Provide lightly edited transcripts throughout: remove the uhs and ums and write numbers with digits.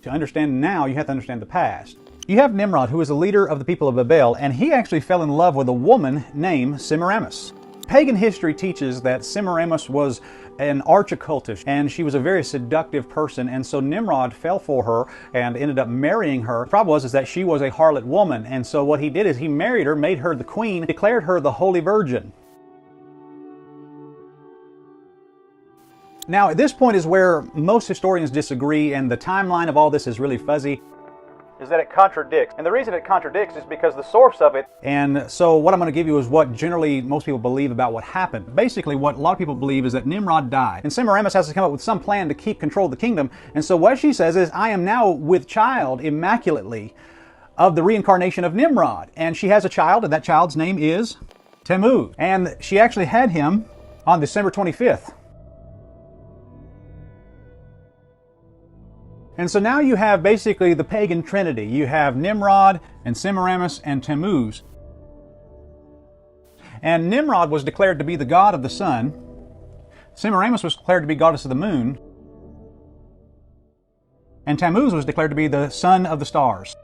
To understand now, you have to understand the past. You have Nimrod, who is a leader of the people of Babel, and he actually fell in love with a woman named Semiramis. Pagan history teaches that Semiramis was an arch-occultist, and she was a very seductive person, and so Nimrod fell for her and ended up marrying her. The problem was that she was a harlot woman, and so what he did is he married her, made her the queen, declared her the Holy Virgin. Now, at this point is where most historians disagree, and the timeline of all this is really fuzzy, is that it contradicts. And the reason it contradicts is because the source of it. And so what I'm going to give you is what generally most people believe about what happened. Basically, what a lot of people believe is that Nimrod died, and Semiramis has to come up with some plan to keep control of the kingdom. And so what she says is, I am now with child immaculately of the reincarnation of Nimrod. And she has a child, and that child's name is Tammuz. And she actually had him on December 25th. And so now you have basically the pagan trinity. You have Nimrod and Semiramis and Tammuz. And Nimrod was declared to be the god of the sun. Semiramis was declared to be goddess of the moon. And Tammuz was declared to be the son of the stars.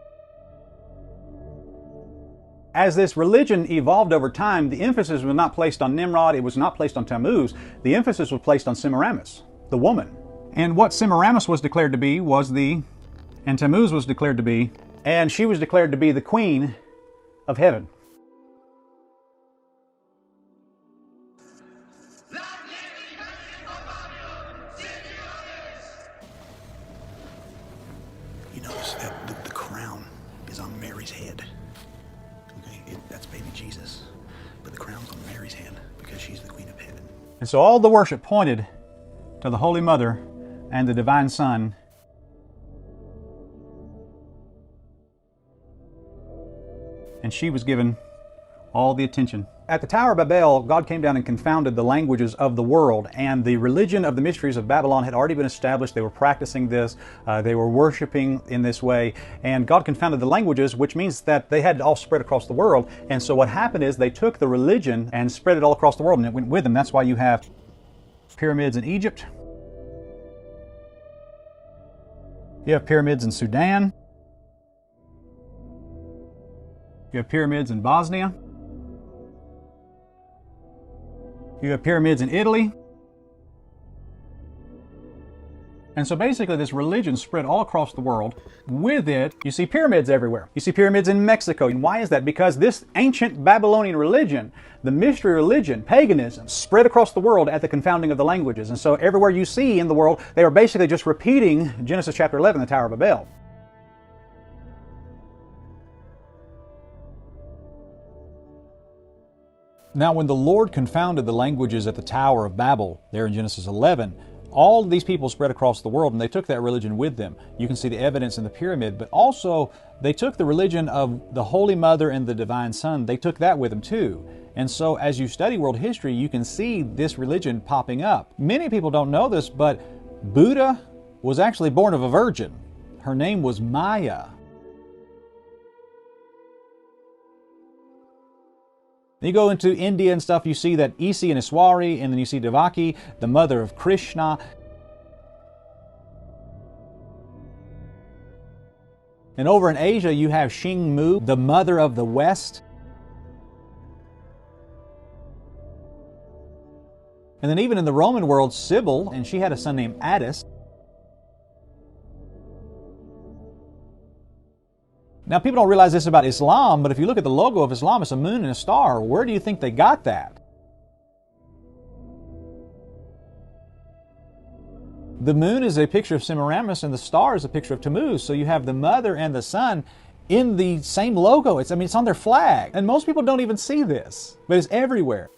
As this religion evolved over time, the emphasis was not placed on Nimrod, it was not placed on Tammuz. The emphasis was placed on Semiramis, the woman. And what Semiramis was declared to be and Tammuz was declared to be, and she was declared to be the queen of heaven. You notice that the crown is on Mary's head. Okay, that's baby Jesus. But the crown's on Mary's head because she's the queen of heaven. And so all the worship pointed to the Holy Mother and the Divine Son. And she was given all the attention. At the Tower of Babel, God came down and confounded the languages of the world, and the religion of the mysteries of Babylon had already been established. They were practicing this, they were worshiping in this way, and God confounded the languages, which means that they had to all spread across the world. And so what happened is they took the religion and spread it all across the world, and it went with them. That's why you have pyramids in Egypt. You have pyramids in Sudan. You have pyramids in Bosnia. You have pyramids in Italy. And so basically this religion spread all across the world. With it, you see pyramids everywhere. You see pyramids in Mexico. And why is that? Because this ancient Babylonian religion, the mystery religion, paganism, spread across the world at the confounding of the languages. And so everywhere you see in the world, they are basically just repeating Genesis chapter 11, the Tower of Babel. Now, when the Lord confounded the languages at the Tower of Babel, there in Genesis 11, all these people spread across the world, and they took that religion with them. You can see the evidence in the pyramid, but also they took the religion of the Holy Mother and the Divine Son. They took that with them too. And so as you study world history, you can see this religion popping up. Many people don't know this, but Buddha was actually born of a virgin. Her name was Maya. You go into India and stuff, you see that Isi and Iswari, and then you see Devaki, the mother of Krishna. And over in Asia, you have Xingmu, the mother of the West. And then even in the Roman world, Sybil, and she had a son named Attis. Now, people don't realize this about Islam, but if you look at the logo of Islam, it's a moon and a star. Where do you think they got that? The moon is a picture of Semiramis, and the star is a picture of Tammuz. So you have the mother and the son in the same logo. It's on their flag. And most people don't even see this, but it's everywhere.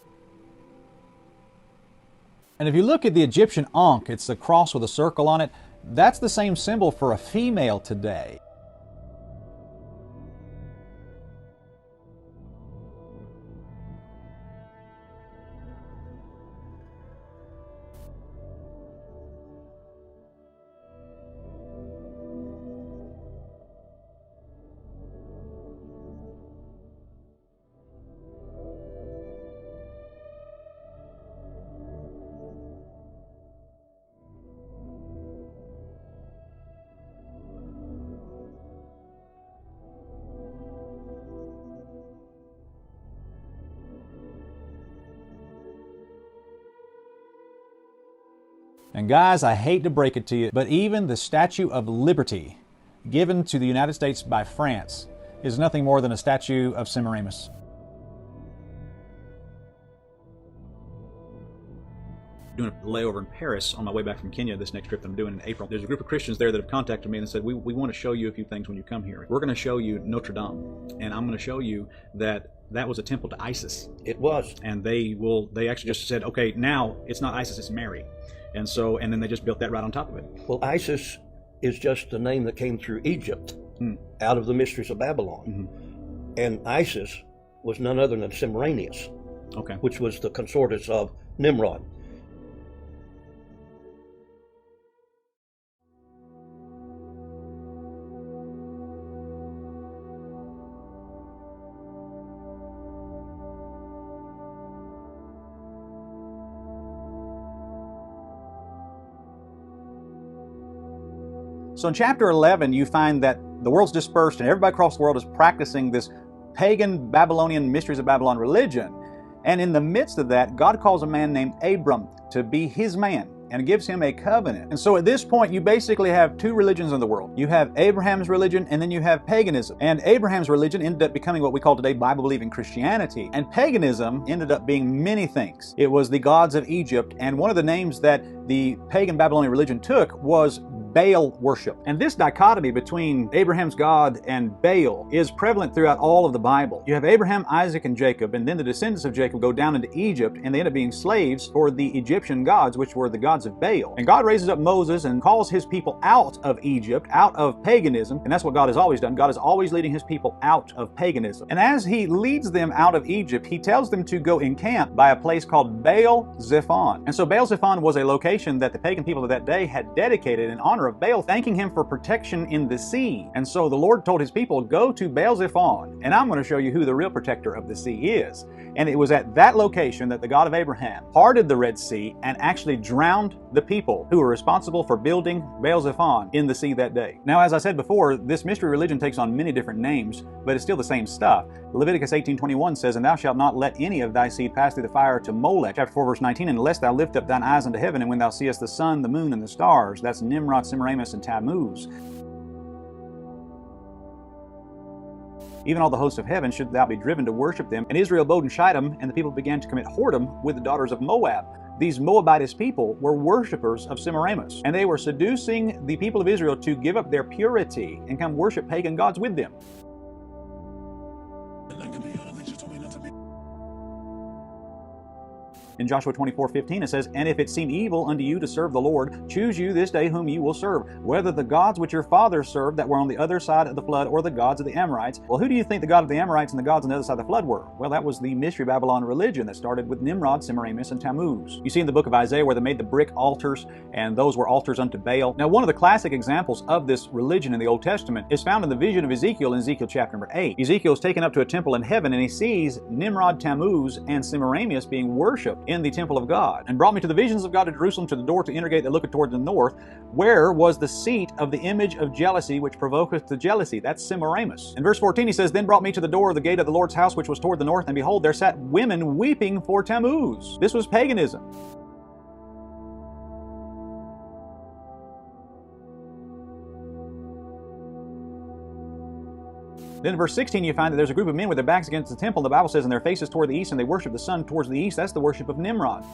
And if you look at the Egyptian Ankh, it's a cross with a circle on it. That's the same symbol for a female today. And guys, I hate to break it to you, but even the Statue of Liberty given to the United States by France is nothing more than a statue of Semiramis. Doing a layover in Paris on my way back from Kenya, this next trip that I'm doing in April. There's a group of Christians there that have contacted me and said, we want to show you a few things when you come here. We're going to show you Notre Dame, and I'm going to show you that was a temple to Isis. It was. And they actually just said, okay, now it's not Isis, it's Mary. And then they just built that right on top of it. Well, Isis is just the name that came through Egypt out of the mysteries of Babylon. Mm-hmm. And Isis was none other than Semiramis, okay, which was the consortess of Nimrod. So in chapter 11, you find that the world's dispersed and everybody across the world is practicing this pagan Babylonian mysteries of Babylon religion. And in the midst of that, God calls a man named Abram to be his man and gives him a covenant. And so at this point, you basically have two religions in the world. You have Abraham's religion and then you have paganism. And Abraham's religion ended up becoming what we call today Bible-believing Christianity. And paganism ended up being many things. It was the gods of Egypt, and one of the names that the pagan Babylonian religion took was Baal worship. And this dichotomy between Abraham's God and Baal is prevalent throughout all of the Bible. You have Abraham, Isaac, and Jacob, and then the descendants of Jacob go down into Egypt, and they end up being slaves for the Egyptian gods, which were the gods of Baal. And God raises up Moses and calls his people out of Egypt, out of paganism, and that's what God has always done. God is always leading his people out of paganism. And as he leads them out of Egypt, he tells them to go encamp by a place called Baal Zephon. And so Baal Zephon was a location that the pagan people of that day had dedicated in honor of Baal, thanking him for protection in the sea. And so the Lord told his people, go to Baal Zephon, and I'm going to show you who the real protector of the sea is. And it was at that location that the God of Abraham parted the Red Sea and actually drowned the people who were responsible for building Baal Zephon in the sea that day. Now, as I said before, this mystery religion takes on many different names, but it's still the same stuff. Leviticus 18:21 says, and thou shalt not let any of thy seed pass through the fire to Molech. Chapter 4, verse 19, unless thou lift up thine eyes unto heaven, and when thou seest the sun, the moon, and the stars, that's Nimrod, Semiramis, and Tammuz. Even all the hosts of heaven should thou be driven to worship them. And Israel abode in Shittim, and the people began to commit whoredom with the daughters of Moab. These Moabitess people were worshipers of Semiramis, and they were seducing the people of Israel to give up their purity and come worship pagan gods with them. In Joshua 24:15 it says, and if it seem evil unto you to serve the Lord, choose you this day whom you will serve, whether the gods which your fathers served that were on the other side of the flood, or the gods of the Amorites. Well, who do you think the God of the Amorites and the gods on the other side of the flood were? Well, that was the mystery Babylon religion that started with Nimrod, Semiramis, and Tammuz. You see in the book of Isaiah where they made the brick altars, and those were altars unto Baal. Now, one of the classic examples of this religion in the Old Testament is found in the vision of Ezekiel in Ezekiel chapter number 8. Ezekiel is taken up to a temple in heaven, and he sees Nimrod, Tammuz, and Semiramis being worshipped in the temple of God, and brought me to the visions of God at Jerusalem, to the door to inner gate that looketh toward the north, where was the seat of the image of jealousy which provoketh to jealousy. That's Semiramis. In verse 14 he says, then brought me to the door of the gate of the Lord's house which was toward the north, and behold, there sat women weeping for Tammuz. This was paganism. Then in verse 16 you find that there's a group of men with their backs against the temple. The Bible says, and their faces toward the east, and they worship the sun towards the east. That's the worship of Nimrod.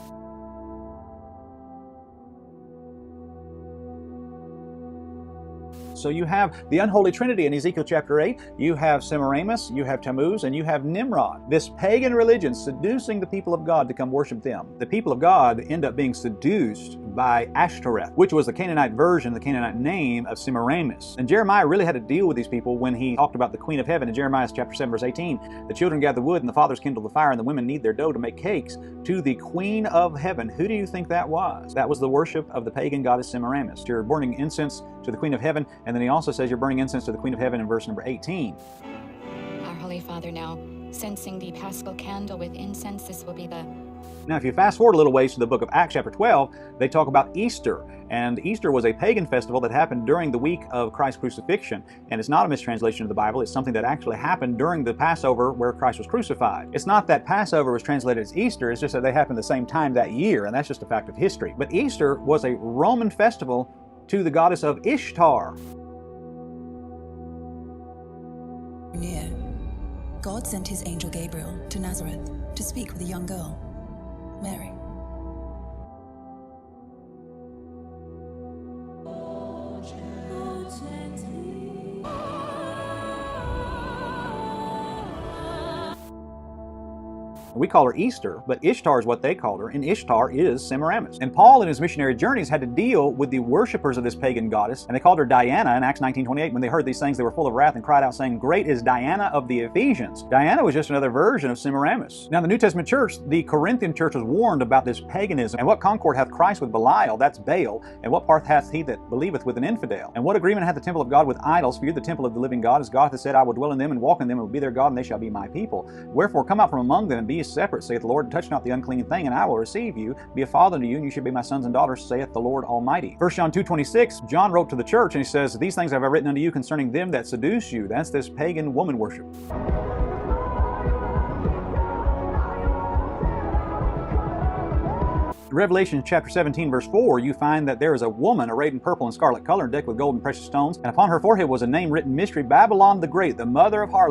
So you have the unholy trinity in Ezekiel chapter 8. You have Semiramis, you have Tammuz, and you have Nimrod. This pagan religion seducing the people of God to come worship them. The people of God end up being seduced by Ashtoreth, which was the Canaanite version, the Canaanite name of Semiramis. And Jeremiah really had to deal with these people when he talked about the queen of heaven in Jeremiah chapter 7 verse 18. The children gather wood and the fathers kindle the fire, and the women knead their dough to make cakes to the queen of heaven. Who do you think that was? That was the worship of the pagan goddess Semiramis. You're burning incense to the queen of heaven, and then he also says you're burning incense to the queen of heaven in verse number 18. Our Holy Father, now, sensing the paschal candle with incense, this will be the Now, if you fast forward a little ways to the book of Acts chapter 12, they talk about Easter. And Easter was a pagan festival that happened during the week of Christ's crucifixion. And it's not a mistranslation of the Bible. It's something that actually happened during the Passover where Christ was crucified. It's not that Passover was translated as Easter. It's just that they happened the same time that year. And that's just a fact of history. But Easter was a Roman festival to the goddess of Ishtar. Near, God sent his angel Gabriel to Nazareth to speak with a young girl, Mary. We call her Easter, but Ishtar is what they called her, and Ishtar is Semiramis. And Paul in his missionary journeys had to deal with the worshipers of this pagan goddess, and they called her Diana in Acts 19:28. When they heard these things, they were full of wrath and cried out, saying, "Great is Diana of the Ephesians." Diana was just another version of Semiramis. Now, the New Testament church, the Corinthian church, was warned about this paganism. And what concord hath Christ with Belial? That's Baal. And what part hath he that believeth with an infidel? And what agreement hath the temple of God with idols? For you the temple of the living God, as God hath said, I will dwell in them and walk in them, and will be their God, and they shall be my people. Wherefore come out from among them, and be ye separate, saith the Lord, and touch not the unclean thing, and I will receive you, be a father to you, and you shall be my sons and daughters, saith the Lord Almighty. 1 John 2:26, John wrote to the church, and he says, These things have I written unto you concerning them that seduce you. That's this pagan woman worship. Revelation chapter 17 verse 4, you find that there is a woman arrayed in purple and scarlet color, decked with gold and precious stones, and upon her forehead was a name written, Mystery Babylon the Great, the mother of harlots.